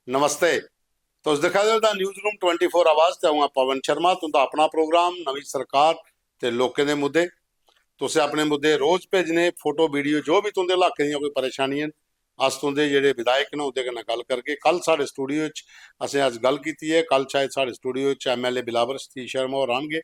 नमस्ते। तुस दिखा दे दा न्यूज़ रूम 24 आवाज़ ते आऊँ पवन शर्मा तुंदा अपना प्रोग्राम नवी सरकार ते लोकें दे मुद्दे। तुसें अपने मुद्दे रोज़ भेजने फोटो वीडियो जो भी तुंदे इलाके दियां कोई परेशानियां न अस तुंदे जेह्ड़े विधायक न उंदे कन्नै गल्ल करगे। कल साढ़े स्टूडियो च असें अज्ज गल्ल कीती है, कल शायद साढ़े स्टूडियो च MLA बिलावर सतीश शर्मा होर आनगे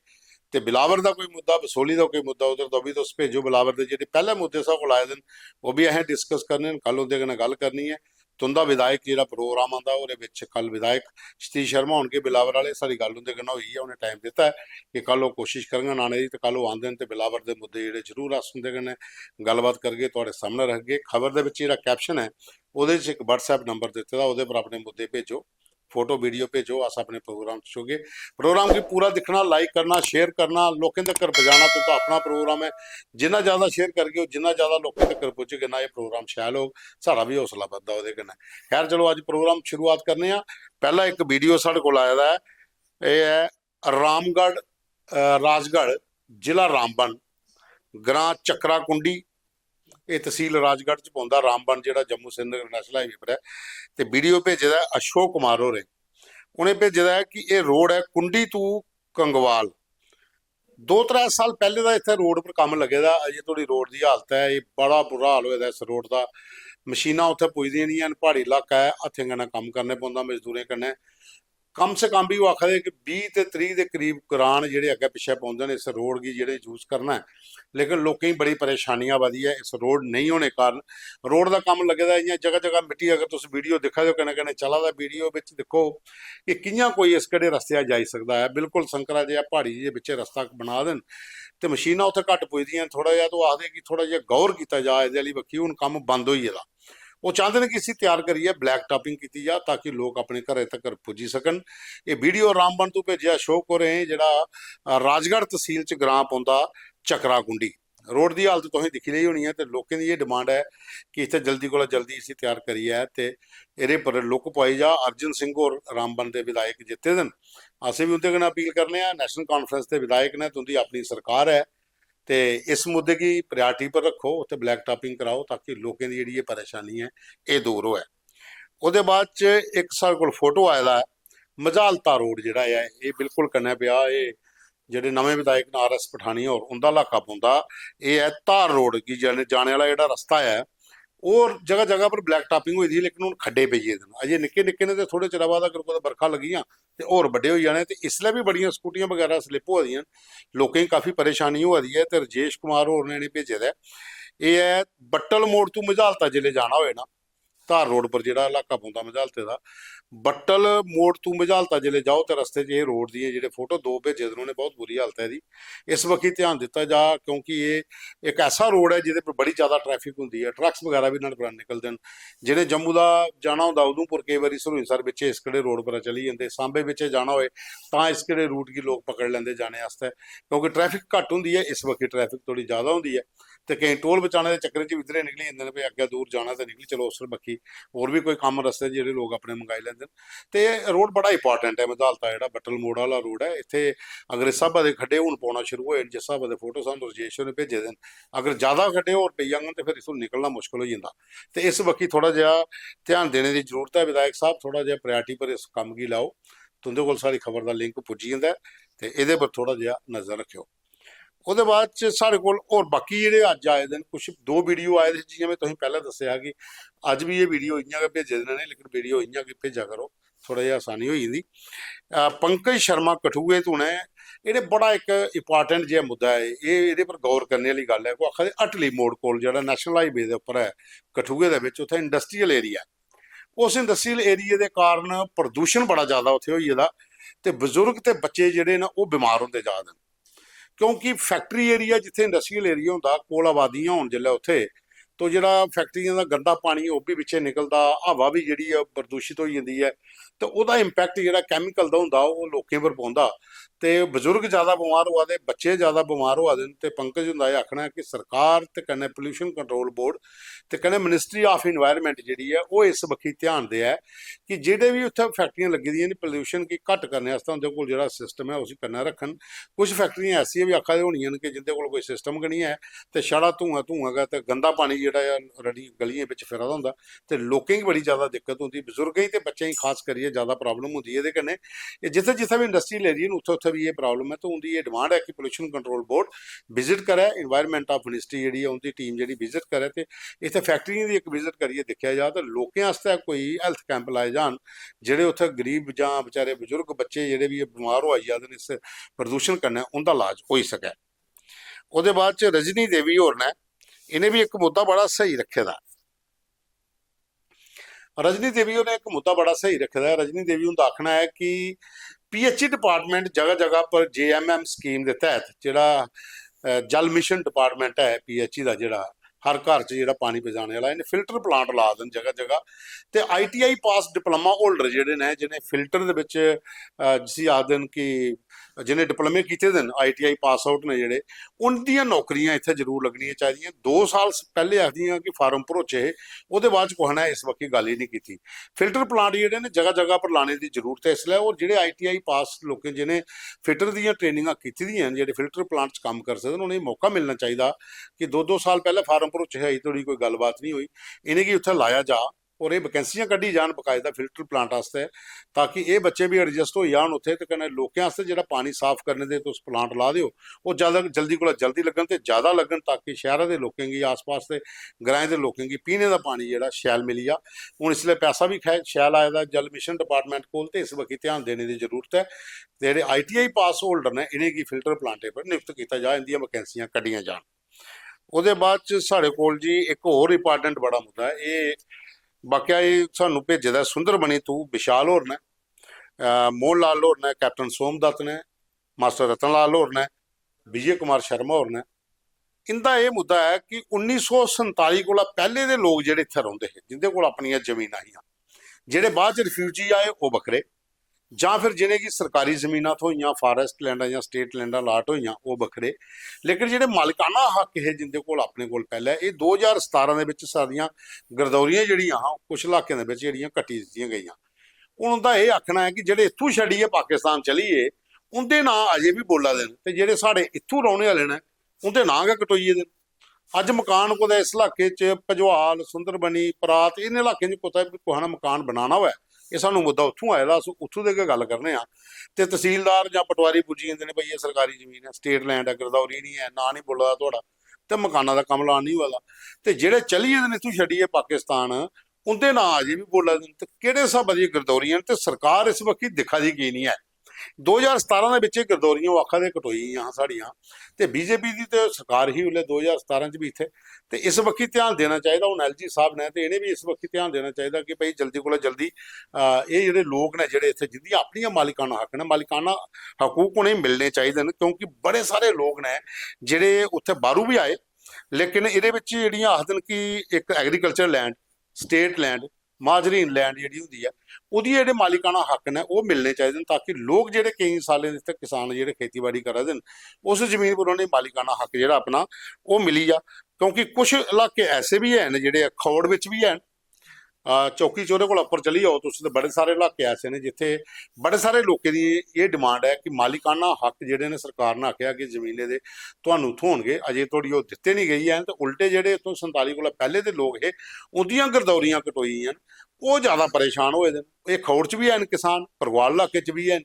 ते बिलावर दा कोई मुद्दा बसोली दा कोई मुद्दा उधर दा भी तुस भेजो। बिलावर दे जेह्ड़े पैह्ले मुद्दे साढ़े कोल आए दे न ओह् भी असें डिस्कस करने न, कल उंदे कन्नै गल्ल करनी है। तुंदा विधायक जेह्ड़ा प्रोग्राम आंदा ओह्दे बिच कल विधायक सतीश शर्मा होणगे बिलावर वाले, साढ़ी गल्ल उंदे कन्नै होई है, उ'नें टाइम दित्ता है कि कल ओह् कोशिश करङन आने दी ते कल ओह् आंदे न ते बिलावर दे मुद्दे जेह्ड़े जरूर अस उंदे कन्नै गल्लबात करगे, तुहाड़े सामने रखगे। खबर दे बिच जेह्ड़ा कैप्शन है ओह्दे च इक WhatsApp नंबर दित्ते दा, ओह्दे पर अपने मुद्दे भेजो, फोटो वीडियो भेजो, अस अपने प्रोग्राम च चुगे। प्रोग्राम गी पूरा दिक्खना, लाइक करना, शेयर करना, लोकें तक्कर पजाना तुंदा अपना प्रोग्राम है। जिन्ना ज़्यादा शेयर करगे जिन्ना ज़्यादा लोकें तक्कर पुज्जगे ना, ये प्रोग्राम शैल होग, साढ़ा भी हौसला बधदा ओह्दे कन्नै। खैर चलो अज प्रोग्राम शुरुआत करने आं। पहला एक वीडियो साढ़े कोल आए दा है, ये है रामगढ़ राजगढ़ जिला रामबन ग्रां चक्रा कुंडी, ये तहसील राजगढ़ च पौंदा। रामबन जेह्ड़ा जम्मू श्रीनगर नेशनल हाईवे पर है। ते वीडियो भेजे दा अशोक कुमार होरें, उ'नें भेजे दा है कि ये रोड है कुंडी तू कंगवाल। 2-3 साल पहले दा इत्थे रोड पर कम्म लगे दा, अजे थोड़ी रोड की हालत है, ये बड़ा बुरा हाल होया इस रोड का। मशीनां उत्थे पुजदियां नहीं हैन, प्हाड़ी इलाका है, हत्थें कन्नै कम्म करने पौंदा मजदूरें कन्नै। कम से कम भी वो आखदे कि 20 ते 30 के करीब करान जेह्ड़े अग्गे पिच्छे पौंदे न इस रोड गी जेह्ड़े यूज करना है। लेकिन लोकें गी बड़ी परेशानियां आवा दी है इस रोड नहीं होने कारण। रोड का कम्म लगे दा, इ'यां जगह जगह मिट्टी, अगर तुस वीडियो दिक्खा दे कन्नै कन्नै चला दा वीडियो बिच दिक्खो कि कि'यां कोई इस कड़े रस्ते जाई सकदा है। बिल्कुल संकरा जेहा प्हाड़ी जे बिच्चे रस्ता बना देन ते मशीनां उत्थे घट्ट पुजदियां, थोड़ा जिहा तो आखदे कि थोड़ा जिहा गौर कीता जा एह्दे आह्ली बक्खी, हून कम्म बंद होई गेदा। वो चाहते हैं कि इसी तैयार करिए ब्लैक टॉपिंग की जा ताकि लोग अपने घरें तक पुज्जी सकन। ये वीडियो रामबन तो भेजे अशोक होरें, जेह्ड़ा राजगढ़ तहसील च ग्रां पौंदा चकरा कुंडी। रोड की हालत तुसें दिक्खी ली होनी है, तो लोगों की ये डिमांड है कि इतने जल्दी को जल्दी इसी तैयार करिए ते एह्दे पर लुक पाई जा। अर्जन सिंह होर रामबन के विधायक जित्ते दे न, असें भी उंदे कन्नै अपील करने आं। नैशनल कॉन्फ्रेंस के विधायक ने, तुंदी अपनी सरकार है ते इस मुद्दे की प्रायोरिटी पर रखो, उत्थे ब्लैक टॉपिंग कराओ ताकि लोगों की जेह्ड़ी ये परेशानी है ये दूर होए। ओह्दे बाद च एक साढ़े कोल फोटो आए दा है, मजालता रोड जेह्ड़ा है ये बिल्कुल कन्नै पेआ, ये जेह्ड़े नमें विधायक न RS पठानिया होर उंदा इलाका पौंदा। ये है धार रोड गी जाने वाला जेह्ड़ा रस्ता है, और जगह जगह पर ब्लैक टॉपिंग हुई थी, लेकिन हूँ खड्डे पेई गेदे न। अजे निक्के निक्के ने, ते थोड़े चिर बाद अगर कुदै बरखा लगियां ते होर बड्डे होई जाने। ते इसलै भी बड़ियां स्कूटियां वगैरह स्लिप होआ दियां न, लोकें गी काफ़ी परेशानी होआ दी है। ते राजेश कुमार होर ने इ'नें भेजे दा है। ये है बट्टल मोड़ तू मजालता जिले जाना होए ना, धार रोड पर जेह्ड़ा इलाका पौंदा मजालते दा, बट्टल मोड़ तू मजालता जिले जाओ तो रस्ते च ये रोड दिए जेह्ड़े फोटो दो भेजे दे उन्होंने, बहुत बुरी हालत है दी। इस बक्खी ध्यान दित्ता जा क्योंकि ये एक ऐसा रोड है जिहदे पर बड़ी ज़्यादा ट्रैफिक होंदी है, ट्रक्स वगैरह भी नुहाड़े पर निकलते हैं। जिन्हें जम्मू का जाना होंदा उधमपुर कई बारी सरूईंसर बिच्च इसकड़े रोड पर चली जंदे, सांबे बिच्च जाना होए तां इसकड़े रूट गी लोग पकड़ लेंदे जाने आस्तै, क्योंकि ट्रैफिक घट्ट होंदी है। इस बक्खी ट्रैफिक थोड़ी ज़्यादा होंदी है, तो कई टोल बचाने के चक्कर च भी इधरे निकली जंदे ने, अग्गे दूर जाना तो निकली चलो उस बक्खी, होर भी कोई कम्म रस्ते जेह्ड़े लोग अपने मंगाई लैंदे न। ते रोड बड़ा इंपॉर्टेंट है मजालता जेह्ड़ा बट्टल मोड़ वाला रोड है। इत्थे अगर इस स्हाबै दे खड्डे हून पौना शुरू होए, जिस स्हाबै दे फोटो सानूं राजेश होरें भेजे दे न, अगर ज़्यादा खड्डे होर पेई जाङन ते फिर इत्थूं निकलना मुश्कल होई जंदा। ते इस बक्खी थोड़ा जिहा ध्यान देने की जरूरत है। विधायक साहब थोड़ा जिहा प्रायोरिटी पर इस कम्म गी लाओ, तुंदे कोल सारी खबर का लिंक पुज्जी जंदा है, ते एह्दे पर थोड़ा जिहा नज़र रखियो। ओह्दे बाद च साढ़े कोल होर बाकी जेह्ड़े अज्ज आए दे न, कुछ दो वीडियो आए दे, जियां में तुसें पैह्लें दस्सेआ कि अज्ज भी ये वीडियो इ'यां गै भेजे दे ने, लेकिन वीडियो इ'यां गै भेजा करो, थोड़ा जिहा आसानी होई जंदी। पंकज शर्मा कठुए तो ने, इहने बड़ा एक इंपॉर्टेंट जिहा मुद्दा है, ये एह्दे पर गौर करने वाली गल्ल है। वो आखदे हटली मोड़ कोल जेह्ड़ा नैशनल हाईवे दे उप्पर है कठुए दे बिच्च, उत्थै इंडस्ट्रीयल एरिया है। उस इंडस्ट्रीयल एरिए के कारण प्रदूषण बड़ा ज़्यादा उत्थे होई गेदा, ते बजुर्ग ते बच्चे जेह्ड़े न ओह् बीमार होंदे जा दे न, क्योंकि फैक्ट्री एरिया जिथे इंडस्ट्रीयल एरिया होंदा, कोल आबादियां होन जिसलै उत्थे, तो जेह्ड़ा फैक्ट्रियां दा गंदा पानी ओह् बी पिच्छे निकलदा, हवा भी जेह्ड़ी प्रदूशित होई जंदी है, तो ओह्दा इंपैक्ट जेह्ड़ा कैमिकल दा होंदा ओह् लोकें पर पौंदा। ਤੇ ਬਜ਼ੁਰਗ ਜ਼ਿਆਦਾ ਬਿਮਾਰ ਹੋਆ ਦੇ, ਬੱਚੇ ਜ਼ਿਆਦਾ ਬਿਮਾਰ ਹੋਆ ਦੇ ਨੇ। ਤੇ ਪੰਕਜ ਹੁੰਦਾ ਇਹ ਆਖਣਾ ਕਿ ਸਰਕਾਰ ਤੇ ਕਨੇ ਪੋਲਿਊਸ਼ਨ ਕੰਟਰੋਲ ਬੋਰਡ ਤੇ ਕਨੇ ਮਿਨਿਸਟਰੀ ਆਫ ਇਨਵਾਇਰਨਮੈਂਟ ਜਿਹੜੀ ਹੈ ਉਹ ਇਸ ਬੱਖੀ ਧਿਆਨ ਦੇ ਹੈ ਕਿ ਜਿਹੜੇ ਵੀ ਉੱਥੇ ਫੈਕਟਰੀਆਂ ਲੱਗੀ ਦੀਆਂ ਨੇ ਪੋਲਿਊਸ਼ਨ ਕੀ ਘੱਟ ਕਰਨੇ ਵਾਸਤੇ ਉਹਦੇ ਕੋਲ ਜਿਹੜਾ ਸਿਸਟਮ ਹੈ ਉਸੇ ਕਰਨਾ ਰੱਖਣ। ਕੁਝ ਫੈਕਟਰੀਆਂ ਐਸੀਆਂ ਵੀ ਆਖਾ ਦੇ ਹੋਣੀਆਂ ਨੇ ਕਿ ਜਿੰਦੇ ਕੋਲ ਕੋਈ ਸਿਸਟਮ ਨਹੀਂ ਹੈ ਤੇ ਛੜਾ ਧੂਆਂ ਧੂਆਂ ਗਾ ਤੇ ਗੰਦਾ ਪਾਣੀ ਜਿਹੜਾ ਆ ਰੜੀ ਗਲੀਆਂ ਵਿੱਚ ਫਿਰਦਾ ਹੁੰਦਾ ਤੇ ਲੋਕਾਂ ਦੀ ਬੜੀ ਜ਼ਿਆਦਾ ਦਿੱਕਤ ਹੁੰਦੀ, ਬਜ਼ੁਰਗਾਂ ਹੀ ਤੇ ਬੱਚਿਆਂ ਹੀ ਖਾਸ ਕਰੀਏ ਜ਼ਿਆਦਾ ਪ੍ਰੋਬਲਮ ਹੁੰਦੀ ਹੈ ਇਹਦੇ ਕਨੇ। ਇਹ ਜਿੱਥੇ ਜਿੱਥੇ ਵੀ ਇੰਡਸਟਰੀਅਲ ਏਰੀਆ ਨੂੰ ਉੱਥੇ ਵੀ ਇਹ ਪ੍ਰੋਬਲਮ ਹੈ। ਤਾਂ ਉਹਦੀ ਇਹ ਡਿਮਾਂਡ ਹੈ ਕਿ ਪੋਲਿਊਸ਼ਨ ਕੰਟਰੋਲ ਬੋਰਡ ਵਿਜ਼ਿਟ ਕਰੇ, ਇਨਵਾਇਰਨਮੈਂਟ ਆਫ ਮਿਨਿਸਟਰੀ ਜਿਹੜੀ ਹੈ ਉਹਦੀ ਟੀਮ ਜਿਹੜੀ ਵਿਜ਼ਿਟ ਕਰੇ ਤੇ ਇੱਥੇ ਫੈਕਟਰੀਆਂ ਦੀ ਇੱਕ ਵਿਜ਼ਿਟ ਕਰੀਏ, ਦੇਖਿਆ ਜਾ ਤਾਂ ਲੋਕਾਂ ਵਾਸਤੇ ਕੋਈ ਹੈਲਥ ਕੈਂਪ ਲਾਏ ਜਾਣ ਜਿਹੜੇ ਉੱਥੇ ਗਰੀਬ ਜਾਂ ਵਿਚਾਰੇ ਬਜ਼ੁਰਗ ਬੱਚੇ ਜਿਹੜੇ ਵੀ ਬਿਮਾਰ ਹੋ ਜਾਂਦੇ ਨੇ ਇਸ ਪ੍ਰਦੂਸ਼ਣ ਕਰਨਾ ਉਹਦਾ ਇਲਾਜ ਹੋ ਸਕੇ। ਉਹਦੇ ਬਾਅਦ ਚ ਰਜਨੀ ਦੇਵੀ ਹੋਰ ਨੇ, ਇਹਨੇ ਵੀ ਇੱਕ ਮੁੱਦਾ ਬੜਾ ਸਹੀ ਰੱਖੇ ਦਾ। ਰਜਨੀ ਦੇਵੀ ਉਹਨੇ ਇੱਕ ਮੁੱਦਾ ਬੜਾ ਸਹੀ ਰੱਖਿਆ ਹੈ। ਰਜਨੀ देवी उनका आखना है कि पीएचई डिपार्टमेंट जगह जगह पर जेएमएम स्कीम के तहत ਜਿਹੜਾ जल मिशन डिपार्टमेंट है पीएचई का ਜਿਹੜਾ हर घर च ਜਿਹੜਾ पानी पहुँचाने वाला इन्हें फिल्टर प्लांट ला देन जगह जगह। तो ITI पास डिप्लोमा होल्डर ਜਿਹੜੇ ਨੇ जिन्हें फिल्टर ਦੇ ਵਿੱਚ जिसी आखਦੇ ਨੇ कि जिन्हें डिप्लोमे किए दिन ITI पास आउट ने ਜਿਹੜੇ उनकी नौकरियां इतने जरूर लगनियां चाहिए। 2 साल पहले आखदियां कि फार्म भरोचे ਉਹਦੇ ਬਾਅਦ ਕੋਹਣਾ ਇਸ ਵਕਤ ਗੱਲ ਹੀ ਨਹੀਂ ਕੀਤੀ। ਫਿਲਟਰ ਪਲਾਂਟ ਜਿਹੜੇ ਨੇ ਜਗ੍ਹਾ ਜਗ੍ਹਾ ਪਰ ਲਾਣੇ ਦੀ ਜ਼ਰੂਰਤ ਹੈ ਇਸ ਲਈ। ਔਰ ਜਿਹੜੇ ITI ਪਾਸ ਲੋਕ ਜਿਹਨੇ ਫਿਲਟਰ ਦੀਆਂ ਟ੍ਰੇਨਿੰਗਾਂ ਕੀਤੀ ਦੀਆਂ ਜਿਹੜੇ ਫਿਲਟਰ ਪਲਾਂਟ 'ਚ ਕੰਮ ਕਰ ਸਕਦੇ ਉਹਨਾਂ ਨੂੰ ਮੌਕਾ ਮਿਲਣਾ ਚਾਹੀਦਾ ਕਿ 2-2 ਸਾਲ ਪਹਿਲਾਂ ਫਾਰਮ ਭਰੋਚੇ ਹੈ ਥੋੜੀ ਕੋਈ ਗੱਲਬਾਤ ਨਹੀਂ ਹੋਈ ਇਹਨੇ ਕਿ ਉੱਥੇ ਲਾਇਆ ਜਾ और ये वैकेंसियां कड्ढी जान बकायदा फिल्टर प्लांट वास्ते ताकि ये बच्चे भी एडजस्ट हो जान उत्थे ते कन्नै लोकें वास्ते जेह्ड़ा पानी साफ करने दे तुस प्लांट ला दिओ वो ज़्यादा जल्दी कोला जल्दी लगन ते ज़्यादा लगन ताकि शहरां दे लोकें गी आस पास दे ग्राएं दे लोकें गी पीने दा पानी जेह्ड़ा शैल मिली जा। हुण इसलै पैसा भी शैल आए दा जल मिशन डिपार्टमेंट कोल ते इस बक्खी ध्यान देने दी जरूरत है। जेह्ड़े ITI पास होल्डर ने इ'नें गी फिल्टर प्लांटें पर नियुक्त कीता जा, इंदियां वैकेंसियां कड्ढियां जान। ਉਹਦੇ ਬਾਅਦ ਚ ਸਾਡੇ ਕੋਲ ਜੀ ਇੱਕ ਹੋਰ ਇੰਪੋਰਟੈਂਟ ਬੜਾ ਮੁੱਦਾ ਹੈ। ਇਹ ਬਾਕਿਆ ਇਹ ਸਾਨੂੰ ਭੇਜੇ ਦਾ ਸੁੰਦਰ ਬਣੀ ਤੂੰ ਵਿਸ਼ਾਲ ਹੋਰ ਨੇ, ਮੋਹਨ ਲਾਲ ਹੋਰ ਨੇ, ਕੈਪਟਨ ਸੋਮਦੱਤ ਨੇ, ਮਾਸਟਰ ਰਤਨ ਲਾਲ ਹੋਰ ਨੇ, ਵਿਜੇ ਕੁਮਾਰ ਸ਼ਰਮਾ ਹੋਰ ਨੇ। इंदा यह मुद्दा है कि 1947 कोला पहले दे लोग जेडे इत्थे रहिंदे हे जिंदे कोल अपनियां जमीनां हियां, जेडे बाद च रिफ्यूजी आए वो बखरे, जां फिर जिन्हें की सरकारी जमीनां थोइयां फारेस्ट लैंडां या स्टेट लैंडां लाट होइयां वो बखरे। लेकिन जेडे मालिकाना हक है जिंदे कोल अपने कोल पहले ये 2017 दे विच सारियां गिरदौरियां जेहड़ियां कुछ इलाके दे विच जेहड़ियां कट्टी दित्तियां गईयां। हुण उनदा यह आखना है कि जेडे इत्थों छड्डिए पाकिस्तान चलीए उनदे नां अजे भी बोला दे ते जेडे साडे इत्थों रौहने वाले ने उनदे नां गै कटोईए दे। अज मकान कुदै इस इलाके च भजवाल सुंदरबनी परात इन इलाके च कुतै भी कुसै ने मकान बनाना होऐ ये सानू मुद्दा उत्थों आए दा, अस उत्थों दे गै गल करने आ ते तहसीलदार जां पटवारी पुज्जी जंदे ने भई ये सरकारी जमीन है स्टेट लैंड है गिरदौरी नहीं है नां नहीं बोला दा तुहाड़ा ते मकाना दा कम्म लान नहीं होआ दा ते जेहड़े चलिए दे ने इत्थों छड्डिए पाकिस्तान उंदे नां अजे भी बोला दे ते किहड़े स्हाबा दी गिरदौरियां ते सरकार इस वक्त दिखा दी की नहीं है। 2017 ਦੇ ਵਿੱਚ गिरदौरियां आखा दे कटोईयां साड़ियां ते बीजेपी की तो सरकार ही उसले 2017 च भी इत्थे ते इस वक्त ध्यान देना चाहिए। हुण LG साहब ने ते इन्हें भी इस वक्त ध्यान देना चाहिए कि भाई जल्दी कोला जल्दी ये जेहड़े लोग ने जेहड़े इत्थे जिंदियां अपनियां मालिकाना हक ने मालिकाना हकूक उन्हें मिलने चाहिए ने, क्योंकि बड़े सारे लोग ने जेहड़े उत्थे बाहरों भी आए लेकिन इहदे विच जेहड़ियां आखदन कि एक एग्रीकल्चर लैंड स्टेट लैंड माजरीन लैंड जी होंगी है ਉਹਦੀ ਜਿਹੜੇ ਮਾलिकाना हक ने वो मिलने चाहिए ताकि लोग ਜਿਹੜੇ कई सालें ਦੇ किसान ਜਿਹੜੇ खेतीबाड़ी करा दे उस जमीन पर उन्हें मालिकाना हक ਜਿਹੜਾ अपना वो मिली जा। क्योंकि कुछ इलाके ऐसे भी हैं ਜਿਹੜੇ अखौड़ ਵਿੱਚ भी हैं, चौकी चोरे को उपर चली जाओ तो बड़े सारे इलाके ऐसे ने जिथे बड़े सारे लोगों की ये डिमांड है कि मालिकाना हक जेडे ने सरकार ने आख्या कि जमीने दे तुहानू उत्थों होणगे अजे थोड़ी वो दिते नहीं गई है। तो उल्टे जेडे इत्थों 47 कोला पहले दे लोग है उन्दियां गिरदौरियां कटोईयां वो ज़्यादा परेशान होए दे। ये खौड़ च भी हैं किसान, परगवाल इलाके च भी हैं,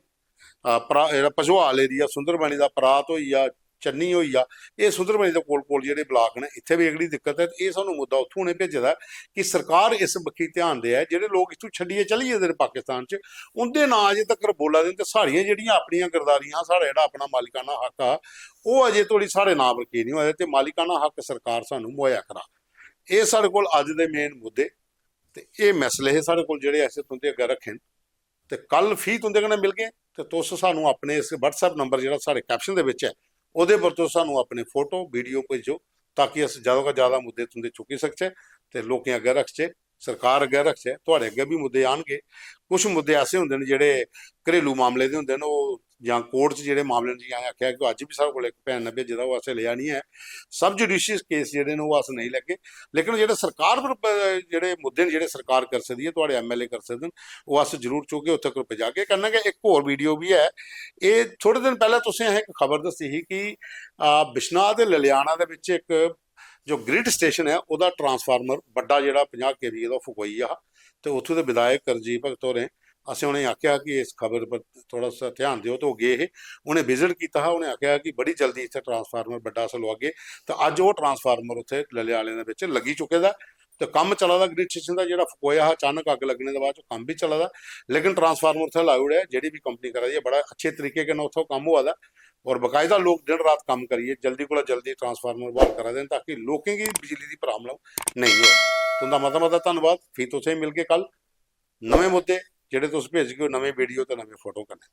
भजवाल एरिया सुंदरबनी का परात होई आ चन्नी होई आ ये सुंदरबनी के कोल कोल जेहड़े ब्लाक ने इत्थे भी एहड़ी दिक्कत है। ये सानू मुद्दा उत्थों ने भेजे दा कि सरकार इस बक्खी ध्यान दे जेहड़े लोग इत्थों छड्डिए चली जाते पाकिस्तान च उनके नां अजे तक बोला दे साड़ियां जेहड़ियां अपनियां गिरदारियां साढ़ा जेहड़ा अपना मालिकाना हक आ वो अजे थोड़ी साढ़े नां पर की नहीं होया ते मालिकाना हक सरकार सानू मुहैया करा। ये साढ़े कोल अज दे मेन मुद्दे ते ये मसले है साढ़े कोल जेहड़े ऐसे तुंदे अग्गे रखे ते कल फी तुंदे कन्नै मिल गए ते तुस सानू अपने इस WhatsApp नंबर जेहड़ा साढ़े कैप्शन दे विच है ਉਹਦੇ पर तो सानू अपने फोटो वीडियो भेजो ताकि अस ज़्यादा तो ज़्यादा मुद्दे तुंदे चुकी सकचे ते लोकें अग्गे रखचे सरकार अग्गे रखचे तुहाडे अग्गे भी मुद्दे आउणगे। कुछ मुद्दे ऐसे हुंदे ने जेहड़े घरेलू मामले दे हुंदे ने वो ਜਾਂ ਕੋਰਟ 'ਚ ਜਿਹੜੇ ਮਾਮਲੇ ਨੇ, ਜਿਵੇਂ ਆਖਿਆ ਕਿ ਅੱਜ ਵੀ ਸਾਡੇ ਕੋਲ ਇੱਕ ਭੈਣ ਨੇ ਭੇਜੇ ਦਾ, ਉਹ ਅਸੇ ਲਿਆ ਨਹੀਂ ਹੈ। ਸਬ ਜੁਡੀਸ਼ੀਅਸ ਕੇਸ ਜਿਹੜੇ ਨੇ ਉਹ ਅਸ ਨਹੀਂ ਲੱਗੇ, ਲੇਕਿਨ ਜਿਹੜੇ ਸਰਕਾਰ ਜਿਹੜੇ ਮੁੱਦੇ ਨੇ ਜਿਹੜੇ ਸਰਕਾਰ ਕਰ ਸਕਦੀ ਹੈ, ਤੁਹਾਡੇ MLA ਕਰ ਸਕਦੇ ਨੇ, ਉਹ ਅਸ ਜ਼ਰੂਰ ਚੁੱਕ ਕੇ ਉੱਥੇ ਕੋਲ ਪਹੁੰਚਾ ਕੇ ਕਰਨਾਂਗੇ। ਇੱਕ ਹੋਰ ਵੀਡੀਓ ਵੀ ਹੈ, ਇਹ ਥੋੜੇ ਦਿਨ ਪਹਿਲਾਂ ਤੁਸੀਂ ਇਹ ਇੱਕ ਖਬਰ ਦੱਸੀ ਸੀ ਕਿ ਬਿਸ਼ਨਾਹ ਤੇ ਲਲਿਆਣਾ ਦੇ ਵਿੱਚ ਇੱਕ ਜੋ ਗ੍ਰਿਡ ਸਟੇਸ਼ਨ ਹੈ ਉਹਦਾ ਟਰਾਂਸਫਾਰਮਰ ਵੱਡਾ ਜਿਹੜਾ 50 kV ਦਾ ਫੁਕੋਈ ਆ, ਤੇ ਉੱਥੋਂ ਦੇ ਵਿਧਾਇਕ ਕਰਜੀਤ ਭਗਤ ਹੋਰੇ ਅਸੀਂ ਉਹਨੇ ਆਖਿਆ ਕਿ ਇਸ ਖਬਰ ਪਰ ਥੋੜਾ ਸਾ ਧਿਆਨ ਦਿਓ। ਤਾਂ ਉਹ ਗਏ, ਉਹਨੇ ਵਿਜ਼ਿਟ ਕੀਤਾ, ਉਹਨੇ ਆਖਿਆ ਕਿ ਬੜੀ ਜਲਦੀ ਇੱਥੇ ਟਰਾਂਸਫਾਰਮਰ ਵੱਡਾ ਲਵਾਗੇ। ਤਾਂ ਅੱਜ ਉਹ ਟਰਾਂਸਫਾਰਮਰ ਉੱਥੇ ਲਲਿਆਲੇ ਦੇ ਵਿੱਚ ਲੱਗੀ ਚੁੱਕੇ ਦਾ, ਤੇ ਕੰਮ ਚੱਲਦਾ ਗ੍ਰਿਡ ਸਟੇਸ਼ਨ ਦਾ ਜਿਹੜਾ ਫੁਕੋਇਆ ਅਚਾਨਕ ਅੱਗ ਲੱਗਣੇ ਦੇ ਬਾਅਦ ਚ ਕੰਮ ਵੀ ਚੱਲਦਾ, ਲੇਕਿਨ ਟਰਾਂਸਫਾਰਮਰ ਉੱਥੇ ਲਾਉੜ ਹੈ ਜਿਹੜੀ ਵੀ ਕੰਪਨੀ ਕਰਾ ਰਹੀ ਹੈ ਬੜਾ ਅੱਛੇ ਤਰੀਕੇ ਨਾਲ ਉੱਥੋਂ ਕੰਮ ਹੋਆ ਦਾ, ਔਰ ਬਕਾਇਦਾ ਲੋਕ ਦਿਨ ਰਾਤ ਕੰਮ ਕਰੀਏ ਜल्दी को जल्दी ट्रांसफार्मर बहाल करा दें ताकि लोगों की बिजली की प्रॉब्लम नहीं हो। तुंदा मता धन्यवाद। फिर तुसें मिल के कल नवे मुद्दे जेडे तुस भेज गए नवे वीडियो तो नवे फोटो करने।